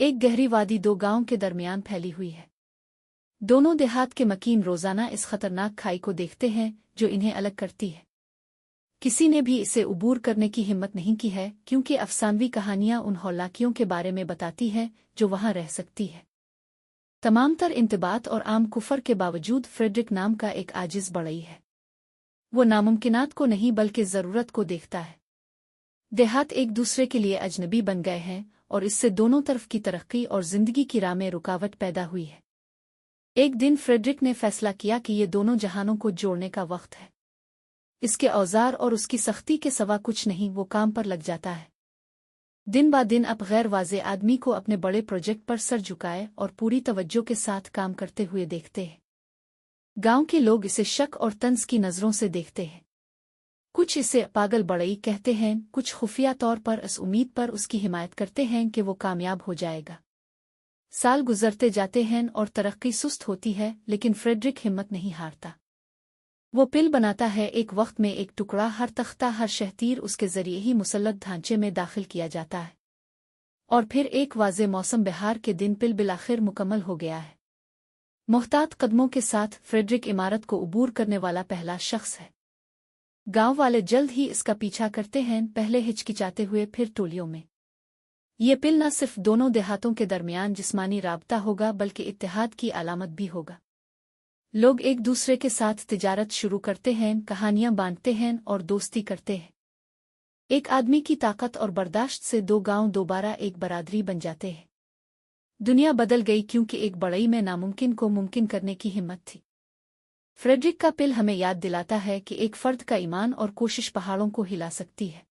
एक गहरी वादी दो गांवों के दरमियान फैली हुई है। दोनों देहात के मकीन रोजाना इस खतरनाक खाई को देखते हैं जो इन्हें अलग करती है। किसी ने भी इसे उबूर करने की हिम्मत नहीं की है, क्योंकि अफसानवी कहानियां उन हौलाकियों के बारे में बताती हैं जो वहां रह सकती है। तमामतर इंतबात और आम कुफर के बावजूद फ्रेडरिक नाम का एक आजिज बढ़ई है। वो नामुमकिनात को नहीं बल्कि ज़रूरत को देखता है। देहात एक दूसरे के लिए अजनबी बन गए हैं और इससे दोनों तरफ की तरक्की और जिंदगी की राह में रुकावट पैदा हुई है। एक दिन फ्रेडरिक ने फैसला किया कि ये दोनों जहानों को जोड़ने का वक्त है। इसके औजार और उसकी सख्ती के सिवा कुछ नहीं, वो काम पर लग जाता है। दिन ब दिन अब गैर वाज़े आदमी को अपने बड़े प्रोजेक्ट पर सर झुकाए और पूरी तवज्जो के साथ काम करते हुए देखते हैं। गांव के लोग इसे शक और तंज की नज़रों से देखते हैं। कुछ इसे पागल बड़ई कहते हैं, कुछ खुफिया तौर पर इस उम्मीद पर उसकी हिमायत करते हैं कि वो कामयाब हो जाएगा। साल गुजरते जाते हैं और तरक्की सुस्त होती है, लेकिन फ्रेडरिक हिम्मत नहीं हारता। वो पिल बनाता है, एक वक्त में एक टुकड़ा, हर तख्ता, हर शहतीर उसके जरिए ही मुसल्लत ढांचे में दाखिल किया जाता है। और फिर एक वाज़े मौसम बहार के दिन पिल बिलाखिर मुकम्मल हो गया है। मुहतात कदमों के साथ फ्रेडरिक इमारत को उबूर करने वाला पहला शख्स है। गांव वाले जल्द ही इसका पीछा करते हैं, पहले हिचकिचाते हुए फिर टोलियों में। ये पिल न सिर्फ दोनों देहातों के दरमियान जिस्मानी राबता होगा बल्कि इत्तेहाद की अलामत भी होगा। लोग एक दूसरे के साथ तिजारत शुरू करते हैं, कहानियां बांटते हैं और दोस्ती करते हैं। एक आदमी की ताकत और बर्दाश्त से दो गांव दोबारा एक बरादरी बन जाते हैं। दुनिया बदल गई क्योंकि एक बढ़ई में नामुमकिन को मुमकिन करने की हिम्मत थी। फ्रेडरिक का पिल हमें याद दिलाता है कि एक फर्द का ईमान और कोशिश पहाड़ों को हिला सकती है।